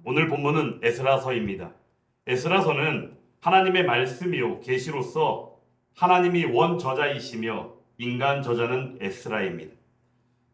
오늘 본문은 에스라서입니다. 에스라서는 하나님의 말씀이요 계시로서 하나님이 원저자이시며 인간 저자는 에스라입니다.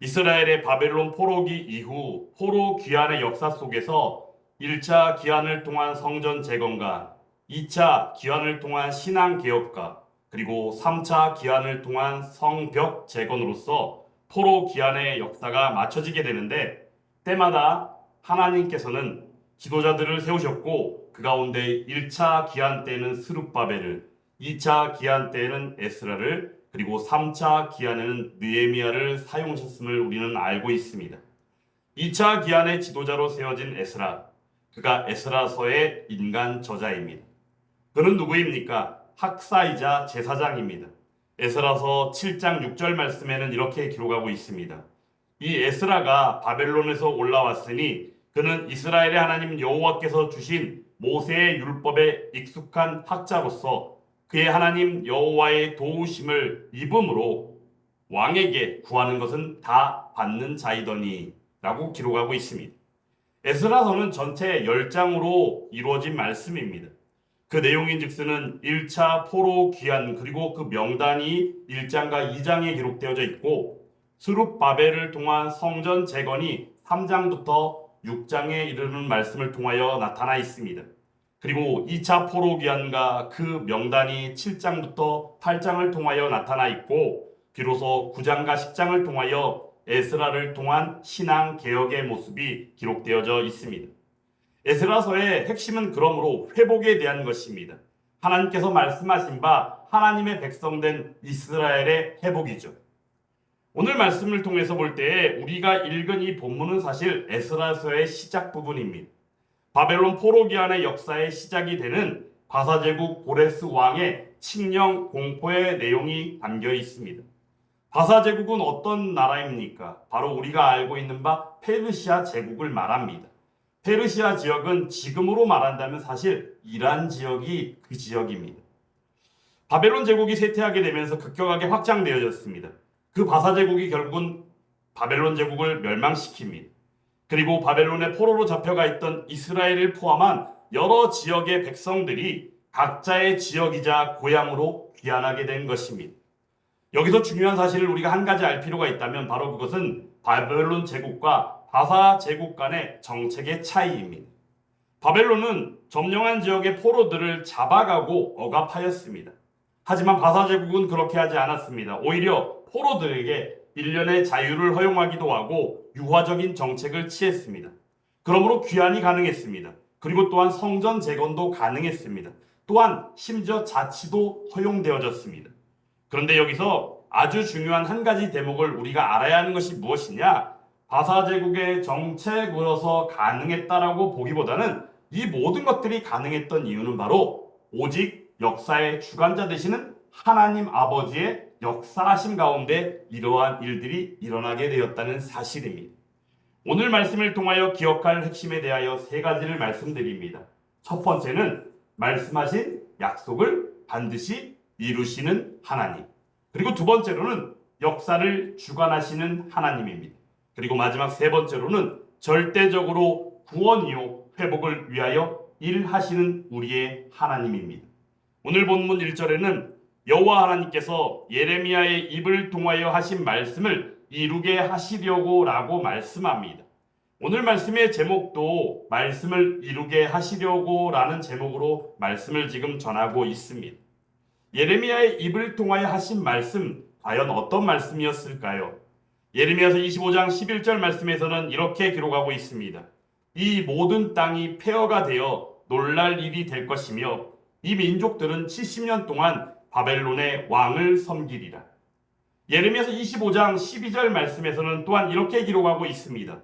이스라엘의 바벨론 포로기 이후 포로 귀환의 역사 속에서 1차 귀환을 통한 성전 재건과 2차 귀환을 통한 신앙 개혁과 그리고 3차 귀환을 통한 성벽 재건으로서 포로 귀환의 역사가 맞춰지게 되는데, 때마다 하나님께서는 지도자들을 세우셨고 그 가운데 1차 귀환 때에는 스룹바벨을, 2차 귀환 때에는 에스라를, 그리고 3차 귀환에는 느헤미야를 사용하셨음을 우리는 알고 있습니다. 2차 귀환의 지도자로 세워진 에스라, 그가 에스라서의 인간 저자입니다. 그는 누구입니까? 학사이자 제사장입니다. 에스라서 7장 6절 말씀에는 이렇게 기록하고 있습니다. 이 에스라가 바벨론에서 올라왔으니 그는 이스라엘의 하나님 여호와께서 주신 모세의 율법에 익숙한 학자로서 그의 하나님 여호와의 도우심을 입음으로 왕에게 구하는 것은 다 받는 자이더니 라고 기록하고 있습니다. 에스라서는 전체 10장으로 이루어진 말씀입니다. 그 내용인즉슨은 1차 포로 귀환 그리고 그 명단이 1장과 2장에 기록되어져 있고, 스룹바벨을 통한 성전 재건이 3장부터 6장에 이르는 말씀을 통하여 나타나 있습니다. 그리고 2차 포로 귀환과 그 명단이 7장부터 8장을 통하여 나타나 있고, 비로소 9장과 10장을 통하여 에스라를 통한 신앙 개혁의 모습이 기록되어져 있습니다. 에스라서의 핵심은 그러므로 회복에 대한 것입니다. 하나님께서 말씀하신 바 하나님의 백성된 이스라엘의 회복이죠. 오늘 말씀을 통해서 볼 때 우리가 읽은 이 본문은 사실 에스라서의 시작 부분입니다. 바벨론 포로기환의 역사의 시작이 되는 바사제국 고레스 왕의 칙령 공포의 내용이 담겨 있습니다. 바사제국은 어떤 나라입니까? 바로 우리가 알고 있는 바 페르시아 제국을 말합니다. 페르시아 지역은 지금으로 말한다면 사실 이란 지역이 그 지역입니다. 바벨론 제국이 쇠퇴하게 되면서 급격하게 확장되어졌습니다. 그 바사 제국이 결국은 바벨론 제국을 멸망시킵니다. 그리고 바벨론의 포로로 잡혀가 있던 이스라엘을 포함한 여러 지역의 백성들이 각자의 지역이자 고향으로 귀환하게 된 것입니다. 여기서 중요한 사실을 우리가 한 가지 알 필요가 있다면 바로 그것은 바벨론 제국과 바사 제국 간의 정책의 차이입니다. 바벨론은 점령한 지역의 포로들을 잡아가고 억압하였습니다. 하지만 바사 제국은 그렇게 하지 않았습니다. 오히려 포로들에게 1년의 자유를 허용하기도 하고 유화적인 정책을 취했습니다. 그러므로 귀환이 가능했습니다. 그리고 또한 성전 재건도 가능했습니다. 또한 심지어 자치도 허용되어졌습니다. 그런데 여기서 아주 중요한 한 가지 대목을 우리가 알아야 하는 것이 무엇이냐? 바사 제국의 정책으로서 가능했다라고 보기보다는 이 모든 것들이 가능했던 이유는 바로 오직 역사의 주관자 되시는 하나님 아버지의 역사하심 가운데 이러한 일들이 일어나게 되었다는 사실입니다. 오늘 말씀을 통하여 기억할 핵심에 대하여 세 가지를 말씀드립니다. 첫 번째는 말씀하신 약속을 반드시 이루시는 하나님. 그리고 두 번째로는 역사를 주관하시는 하나님입니다. 그리고 마지막 세 번째로는 절대적으로 구원이요 회복을 위하여 일하시는 우리의 하나님입니다. 오늘 본문 1절에는 여호와 하나님께서 예레미야의 입을 통하여 하신 말씀을 이루게 하시려고 라고 말씀합니다. 오늘 말씀의 제목도 말씀을 이루게 하시려고 라는 제목으로 말씀을 지금 전하고 있습니다. 예레미야의 입을 통하여 하신 말씀, 과연 어떤 말씀이었을까요? 예레미야서 25장 11절 말씀에서는 이렇게 기록하고 있습니다. 이 모든 땅이 폐허가 되어 놀랄 일이 될 것이며 이 민족들은 70년 동안 바벨론의 왕을 섬기리라. 예레미야서 25장 12절 말씀에서는 또한 이렇게 기록하고 있습니다.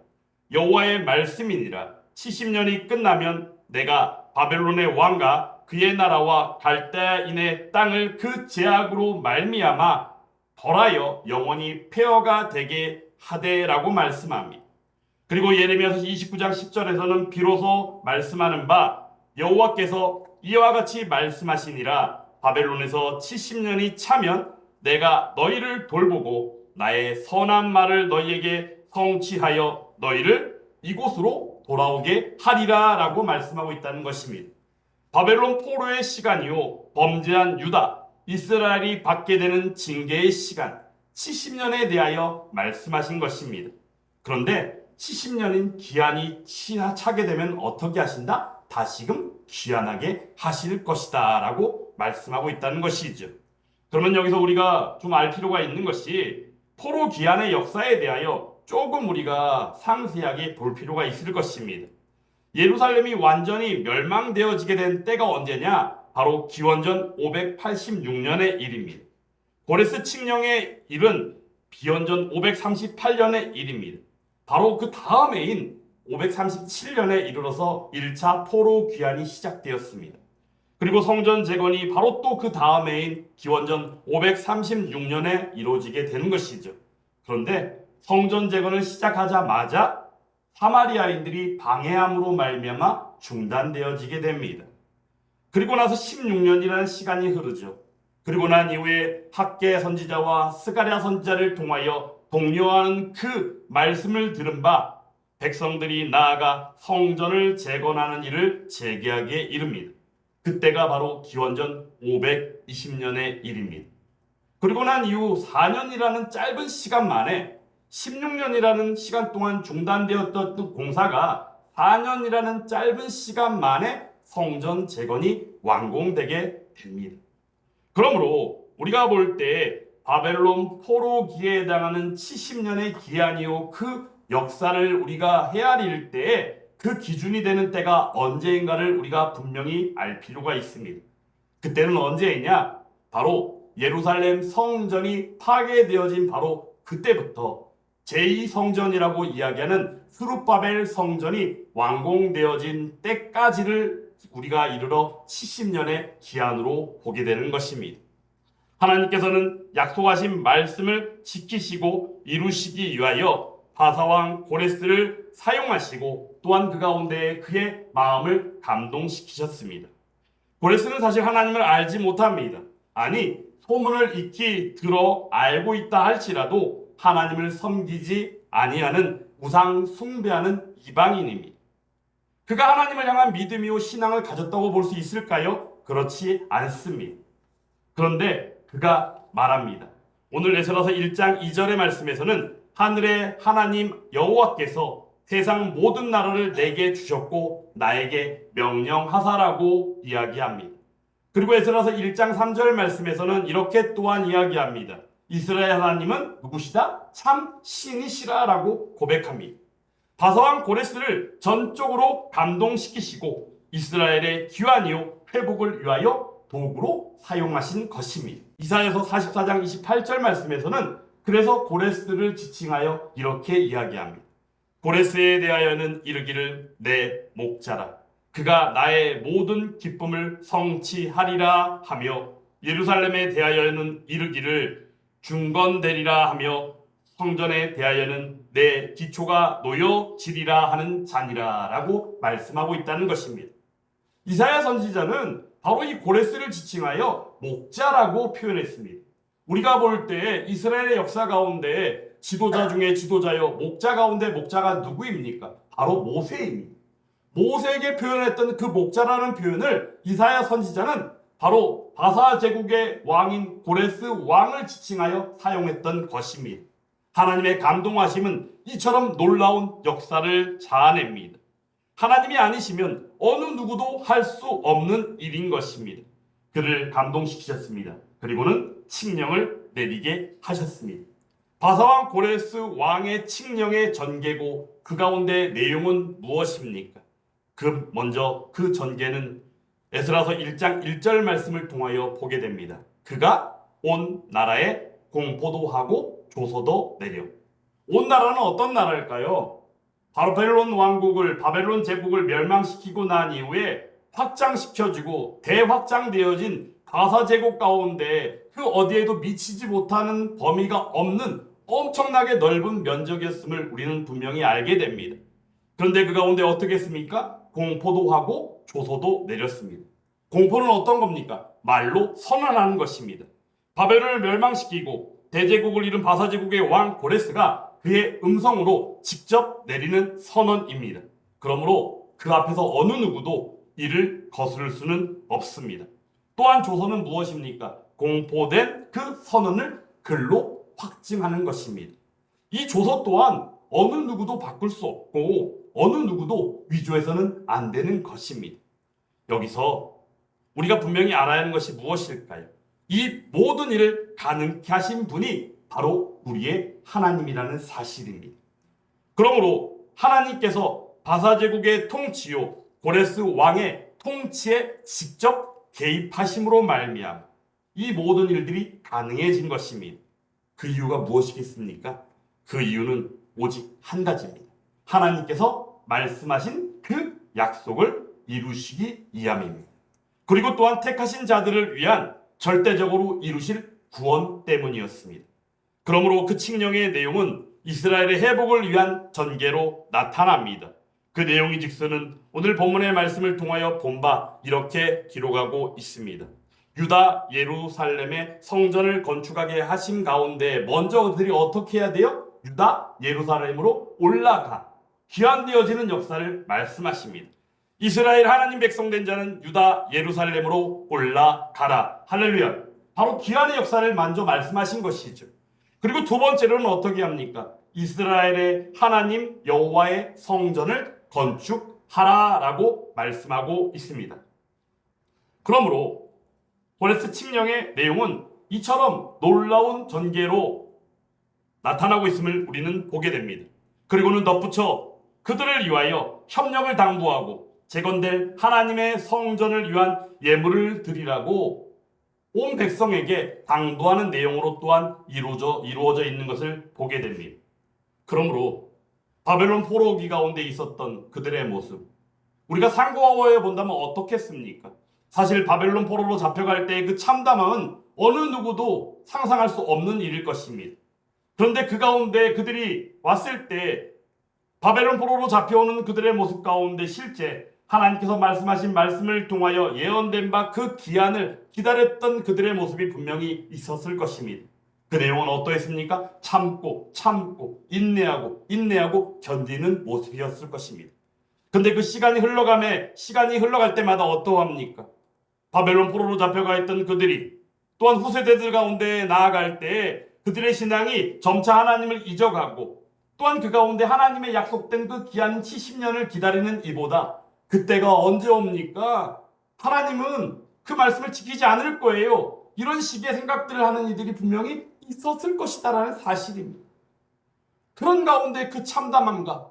여호와의 말씀이니라. 70년이 끝나면 내가 바벨론의 왕과 그의 나라와 갈대아인의 땅을 그 제약으로 말미암아 벌하여 영원히 폐허가 되게 하되라고 말씀합니다. 그리고 예레미야서 29장 10절에서는 비로소 말씀하는 바 여호와께서 이와 같이 말씀하시니라. 바벨론에서 70년이 차면 내가 너희를 돌보고 나의 선한 말을 너희에게 성취하여 너희를 이곳으로 돌아오게 하리라 라고 말씀하고 있다는 것입니다. 바벨론 포로의 시간이요 범죄한 유다, 이스라엘이 받게 되는 징계의 시간 70년에 대하여 말씀하신 것입니다. 그런데 70년인 기한이 차게 되면 어떻게 하신다? 다시금 귀환하게 하실 것이다 라고 말씀하고 있다는 것이죠. 그러면 여기서 우리가 좀 알 필요가 있는 것이 포로 귀환의 역사에 대하여 조금 우리가 상세하게 볼 필요가 있을 것입니다. 예루살렘이 완전히 멸망되어지게 된 때가 언제냐? 바로 기원전 586년의 일입니다. 고레스 칙령의 일은 기원전 538년의 일입니다. 바로 그 다음해인 537년에 이르러서 1차 포로 귀환이 시작되었습니다. 그리고 성전 재건이 바로 또 그 다음 해인 기원전 536년에 이루어지게 되는 것이죠. 그런데 성전 재건을 시작하자마자 사마리아인들이 방해함으로 말미암아 중단되어지게 됩니다. 그리고 나서 16년이라는 시간이 흐르죠. 그리고 난 이후에 학개 선지자와 스가랴 선지자를 통하여 독려하는 그 말씀을 들은 바 백성들이 나아가 성전을 재건하는 일을 재개하기에 이릅니다. 그때가 바로 기원전 520년의 일입니다. 그리고 난 이후 4년이라는 짧은 시간 만에 16년이라는 시간 동안 중단되었던 공사가 4년이라는 짧은 시간 만에 성전 재건이 완공되게 됩니다. 그러므로 우리가 볼 때 바벨론 포로기에 해당하는 70년의 기한이요 그 역사를 우리가 헤아릴 때에 그 기준이 되는 때가 언제인가를 우리가 분명히 알 필요가 있습니다. 그때는 언제이냐? 바로 예루살렘 성전이 파괴되어진 바로 그때부터 제2성전이라고 이야기하는 스룹바벨 성전이 완공되어진 때까지를 우리가 이르러 70년의 기한으로 보게 되는 것입니다. 하나님께서는 약속하신 말씀을 지키시고 이루시기 위하여 바사왕 고레스를 사용하시고 또한 그 가운데 그의 마음을 감동시키셨습니다. 고레스는 사실 하나님을 알지 못합니다. 아니 소문을 익히 들어 알고 있다 할지라도 하나님을 섬기지 아니하는 우상 숭배하는 이방인입니다. 그가 하나님을 향한 믿음이요 신앙을 가졌다고 볼 수 있을까요? 그렇지 않습니다. 그런데 그가 말합니다. 오늘 에스라서 1장 2절의 말씀에서는 하늘의 하나님 여호와께서 세상 모든 나라를 내게 주셨고 나에게 명령하사라고 이야기합니다. 그리고 에스라서 1장 3절 말씀에서는 이렇게 또한 이야기합니다. 이스라엘 하나님은 누구시다? 참 신이시라라고 고백합니다. 바사왕 고레스를 전적으로 감동시키시고 이스라엘의 귀환이요 회복을 위하여 도구로 사용하신 것입니다. 이사야서 44장 28절 말씀에서는 그래서 고레스를 지칭하여 이렇게 이야기합니다. 고레스에 대하여는 이르기를 내 목자라. 그가 나의 모든 기쁨을 성취하리라 하며 예루살렘에 대하여는 이르기를 중건되리라 하며 성전에 대하여는 내 기초가 놓여지리라 하는 자니라 라고 말씀하고 있다는 것입니다. 이사야 선지자는 바로 이 고레스를 지칭하여 목자라고 표현했습니다. 우리가 볼 때 이스라엘의 역사 가운데 지도자 중에 지도자여 목자 가운데 목자가 누구입니까? 바로 모세입니다. 모세에게 표현했던 그 목자라는 표현을 이사야 선지자는 바로 바사 제국의 왕인 고레스 왕을 지칭하여 사용했던 것입니다. 하나님의 감동하심은 이처럼 놀라운 역사를 자아냅니다. 하나님이 아니시면 어느 누구도 할 수 없는 일인 것입니다. 그를 감동시키셨습니다. 그리고는 칙령을 내리게 하셨습니다. 바사왕 고레스 왕의 칙령의 전개고 그 가운데 내용은 무엇입니까? 먼저 그 전개는 에스라서 1장 1절 말씀을 통하여 보게 됩니다. 그가 온 나라에 공포도 하고 조서도 내려. 온 나라는 어떤 나라일까요? 바로 바벨론 제국을 멸망시키고 난 이후에 확장시켜주고 대확장되어진 가사 제국 가운데 그 어디에도 미치지 못하는 범위가 없는 엄청나게 넓은 면적이었음을 우리는 분명히 알게 됩니다. 그런데 그 가운데 어떻게 했습니까? 공포도 하고 조서도 내렸습니다. 공포는 어떤 겁니까? 말로 선언하는 것입니다. 바벨론을 멸망시키고 대제국을 이룬 바사제국의 왕 고레스가 그의 음성으로 직접 내리는 선언입니다. 그러므로 그 앞에서 어느 누구도 이를 거스를 수는 없습니다. 또한 조선은 무엇입니까? 공포된 그 선언을 글로 확증하는 것입니다. 이 조서 또한 어느 누구도 바꿀 수 없고 어느 누구도 위조해서는 안 되는 것입니다. 여기서 우리가 분명히 알아야 하는 것이 무엇일까요? 이 모든 일을 가능케 하신 분이 바로 우리의 하나님이라는 사실입니다. 그러므로 하나님께서 바사제국의 통치요 고레스 왕의 통치에 직접 개입하심으로 말미암아 이 모든 일들이 가능해진 것입니다. 그 이유가 무엇이겠습니까? 그 이유는 오직 한 가지입니다. 하나님께서 말씀하신 그 약속을 이루시기 위함입니다. 그리고 또한 택하신 자들을 위한 절대적으로 이루실 구원 때문이었습니다. 그러므로 그 칙령의 내용은 이스라엘의 회복을 위한 전개로 나타납니다. 그 내용이 즉서는 오늘 본문의 말씀을 통하여 본 바 이렇게 기록하고 있습니다. 유다 예루살렘의 성전을 건축하게 하심 가운데 먼저 그들이 어떻게 해야 돼요? 유다 예루살렘으로 올라가 귀환되어지는 역사를 말씀하십니다. 이스라엘 하나님 백성 된 자는 유다 예루살렘으로 올라가라. 할렐루야. 바로 귀환의 역사를 먼저 말씀하신 것이죠. 그리고 두 번째로는 어떻게 합니까? 이스라엘의 하나님 여호와의 성전을 건축하라라고 말씀하고 있습니다. 그러므로 고레스 칙령의 내용은 이처럼 놀라운 전개로 나타나고 있음을 우리는 보게 됩니다. 그리고는 덧붙여 그들을 위하여 협력을 당부하고 재건될 하나님의 성전을 위한 예물을 드리라고 온 백성에게 당부하는 내용으로 또한 이루어져 있는 것을 보게 됩니다. 그러므로 바벨론 포로기 가운데 있었던 그들의 모습, 우리가 상고하여 본다면 어떻겠습니까? 사실 바벨론 포로로 잡혀갈 때의 그 참담함은 어느 누구도 상상할 수 없는 일일 것입니다. 그런데 그 가운데 그들이 왔을 때 바벨론 포로로 잡혀오는 그들의 모습 가운데 실제 하나님께서 말씀하신 말씀을 통하여 예언된 바 그 기한을 기다렸던 그들의 모습이 분명히 있었을 것입니다. 그 내용은 어떠했습니까? 참고 인내하고 견디는 모습이었을 것입니다. 근데 그 시간이 흘러갈 때마다 어떠합니까? 바벨론 포로로 잡혀가 있던 그들이 또한 후세대들 가운데 나아갈 때 그들의 신앙이 점차 하나님을 잊어가고 또한 그 가운데 하나님의 약속된 그 기한 70년을 기다리는 이보다 그때가 언제 옵니까? 하나님은 그 말씀을 지키지 않을 거예요. 이런 식의 생각들을 하는 이들이 분명히 있었을 것이다라는 사실입니다. 그런 가운데 그 참담함과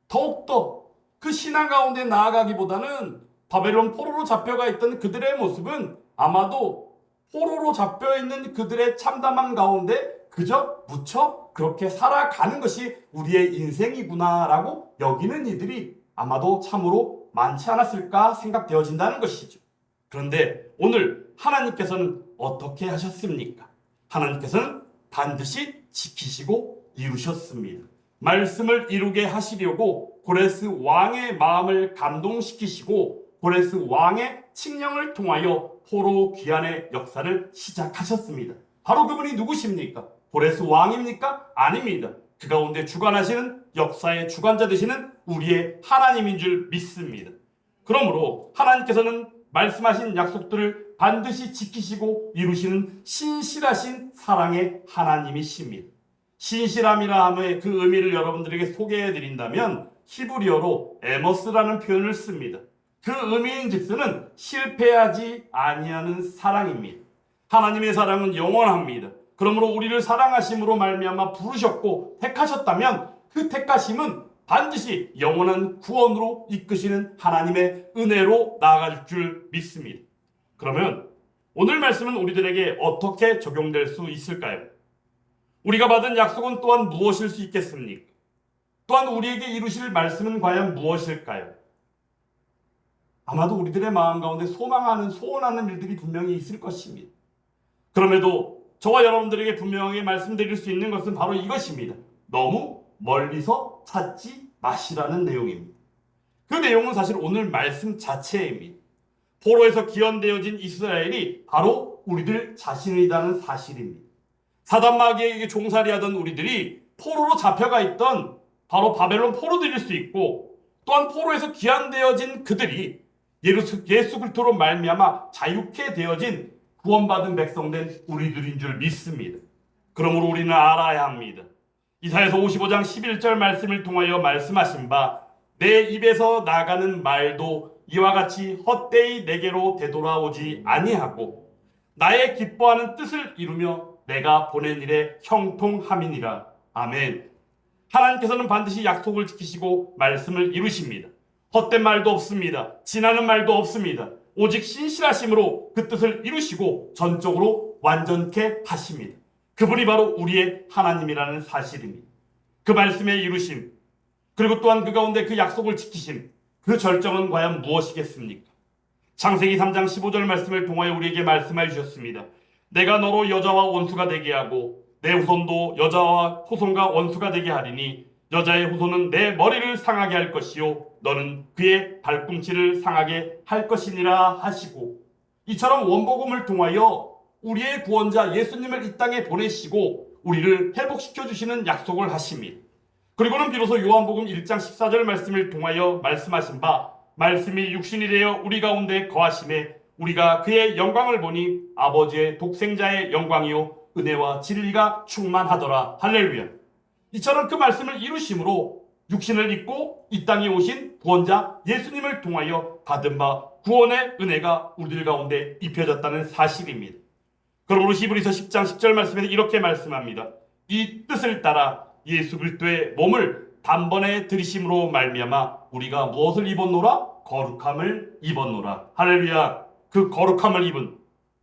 더욱더 그 신앙 가운데 나아가기보다는 바벨론 포로로 잡혀가 있던 그들의 모습은 아마도 포로로 잡혀있는 그들의 참담함 가운데 그저 무척 그렇게 살아가는 것이 우리의 인생이구나라고 여기는 이들이 아마도 참으로 많지 않았을까 생각되어진다는 것이죠. 그런데 오늘 하나님께서는 어떻게 하셨습니까? 하나님께서는 반드시 지키시고 이루셨습니다. 말씀을 이루게 하시려고 고레스 왕의 마음을 감동시키시고 고레스 왕의 칙령을 통하여 포로 귀환의 역사를 시작하셨습니다. 바로 그분이 누구십니까? 고레스 왕입니까? 아닙니다. 그 가운데 주관하시는 역사의 주관자 되시는 우리의 하나님인 줄 믿습니다. 그러므로 하나님께서는 말씀하신 약속들을 반드시 지키시고 이루시는 신실하신 사랑의 하나님이십니다. 신실함이라 함의 그 의미를 여러분들에게 소개해 드린다면 히브리어로 에머스라는 표현을 씁니다. 그 의미인 즉슨은 실패하지 아니하는 사랑입니다. 하나님의 사랑은 영원합니다. 그러므로 우리를 사랑하심으로 말미암아 부르셨고 택하셨다면 그 택하심은 반드시 영원한 구원으로 이끄시는 하나님의 은혜로 나아갈 줄 믿습니다. 그러면 오늘 말씀은 우리들에게 어떻게 적용될 수 있을까요? 우리가 받은 약속은 또한 무엇일 수 있겠습니까? 또한 우리에게 이루실 말씀은 과연 무엇일까요? 아마도 우리들의 마음 가운데 소원하는 일들이 분명히 있을 것입니다. 그럼에도 저와 여러분들에게 분명하게 말씀드릴 수 있는 것은 바로 이것입니다. 너무 멀리서 찾지 마시라는 내용입니다. 그 내용은 사실 오늘 말씀 자체입니다. 포로에서 기원되어진 이스라엘이 바로 우리들 자신이라는 사실입니다. 사단마귀에게 종살이하던 우리들이 포로로 잡혀가 있던 바로 바벨론 포로들일 수 있고 또한 포로에서 귀환되어진 그들이 예수 그리스도로 말미암아 자유케 되어진 구원받은 백성된 우리들인 줄 믿습니다. 그러므로 우리는 알아야 합니다. 이사야서 55장 11절 말씀을 통하여 말씀하신 바 내 입에서 나가는 말도 이와 같이 헛되이 내게로 되돌아오지 아니하고 나의 기뻐하는 뜻을 이루며 내가 보낸 일에 형통함이니라. 아멘. 하나님께서는 반드시 약속을 지키시고 말씀을 이루십니다. 헛된 말도 없습니다. 지나는 말도 없습니다. 오직 신실하심으로 그 뜻을 이루시고 전적으로 완전케 하십니다. 그분이 바로 우리의 하나님이라는 사실입니다. 그 말씀의 이루심, 그리고 또한 그 가운데 그 약속을 지키심, 그 절정은 과연 무엇이겠습니까? 창세기 3장 15절 말씀을 통하여 우리에게 말씀해 주셨습니다. 내가 너로 여자와 원수가 되게 하고 내 후손도 여자와 후손과 원수가 되게 하리니 여자의 후손은 내 머리를 상하게 할 것이요 너는 그의 발꿈치를 상하게 할 것이니라 하시고, 이처럼 원복음을 통하여 우리의 구원자 예수님을 이 땅에 보내시고 우리를 회복시켜 주시는 약속을 하십니다. 그리고는 비로소 요한복음 1장 14절 말씀을 통하여 말씀하신 바 말씀이 육신이 되어 우리 가운데 거하심에 우리가 그의 영광을 보니 아버지의 독생자의 영광이요 은혜와 진리가 충만하더라. 할렐루야. 이처럼 그 말씀을 이루심으로 육신을 입고 이 땅에 오신 구원자 예수님을 통하여 받은 바 구원의 은혜가 우리들 가운데 입혀졌다는 사실입니다. 그러므로 히브리서 10장 10절 말씀에서 이렇게 말씀합니다. 이 뜻을 따라 예수 그리스도의 몸을 단번에 들이심으로 말미암아 우리가 무엇을 입었노라? 거룩함을 입었노라. 할렐루야. 그 거룩함을 입은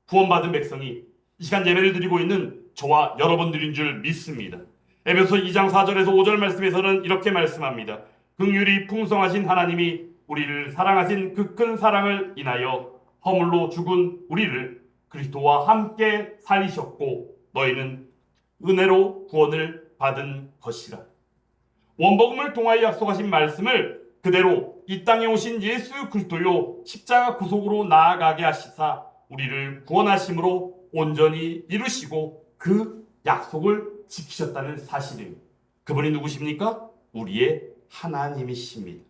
구원받은 백성이 이 시간 예배를 드리고 있는 저와 여러분들인 줄 믿습니다. 에베소 2장 4절에서 5절 말씀에서는 이렇게 말씀합니다. 긍휼이 풍성하신 하나님이 우리를 사랑하신 그 큰 사랑을 인하여 허물로 죽은 우리를 그리스도와 함께 살리셨고 너희는 은혜로 구원을 받은 것이라. 원복음을 통하여 약속하신 말씀을 그대로 이 땅에 오신 예수 그리스도요 십자가 구속으로 나아가게 하시사 우리를 구원하심으로 온전히 이루시고 그 약속을 지키셨다는 사실입니다. 그분이 누구십니까? 우리의 하나님이십니다.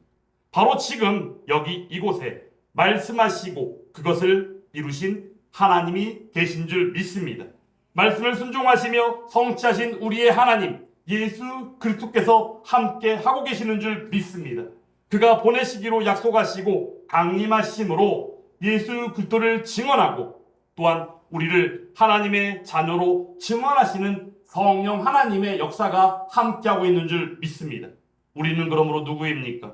바로 지금 여기 이곳에 말씀하시고 그것을 이루신 하나님이 계신 줄 믿습니다. 말씀을 순종하시며 성취하신 우리의 하나님 예수 그리스도께서 함께 하고 계시는 줄 믿습니다. 그가 보내시기로 약속하시고 강림하심으로 예수 그리스도를 증언하고 또한 우리를 하나님의 자녀로 증언하시는 성령 하나님의 역사가 함께하고 있는 줄 믿습니다. 우리는 그러므로 누구입니까?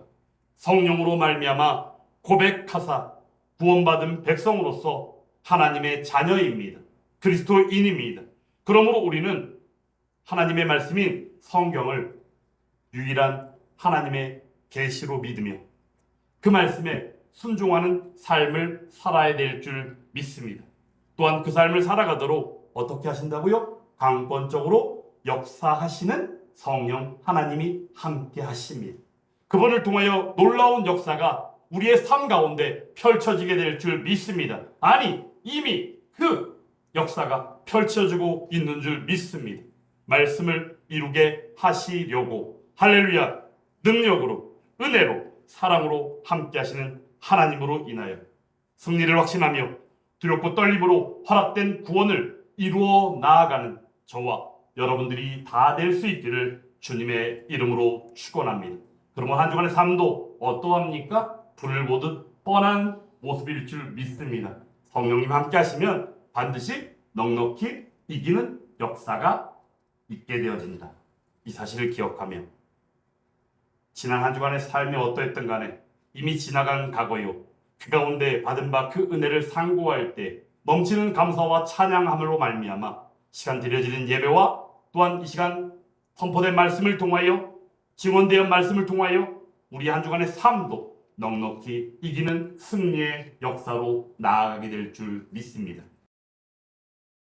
성령으로 말미암아 고백하사 구원받은 백성으로서 하나님의 자녀입니다. 그리스도인입니다. 그러므로 우리는 하나님의 말씀인 성경을 유일한 하나님의 계시로 믿으며 그 말씀에 순종하는 삶을 살아야 될 줄 믿습니다. 또한 그 삶을 살아가도록 어떻게 하신다고요? 강권적으로 역사하시는 성령 하나님이 함께 하십니다. 그분을 통하여 놀라운 역사가 우리의 삶 가운데 펼쳐지게 될 줄 믿습니다. 아니, 이미 그 역사가 펼쳐지고 있는 줄 믿습니다. 말씀을 이루게 하시려고 할렐루야 능력으로 은혜로 사랑으로 함께 하시는 하나님으로 인하여 승리를 확신하며 두렵고 떨림으로 허락된 구원을 이루어 나아가는 저와 여러분들이 다 될 수 있기를 주님의 이름으로 축원합니다. 그러면 한 주간의 삶도 어떠합니까? 불을 보듯 뻔한 모습일 줄 믿습니다. 성령님 함께 하시면 반드시 넉넉히 이기는 역사가 있게 되어진다. 이 사실을 기억하며 지난 한 주간의 삶이 어떠했든 간에 이미 지나간 과거요 그 가운데 받은 바 그 은혜를 상고할 때 넘치는 감사와 찬양함으로 말미암아 시간 드려지는 예배와 또한 이 시간 선포된 말씀을 통하여 증언된 말씀을 통하여 우리 한 주간의 삶도 넉넉히 이기는 승리의 역사로 나아가게 될 줄 믿습니다.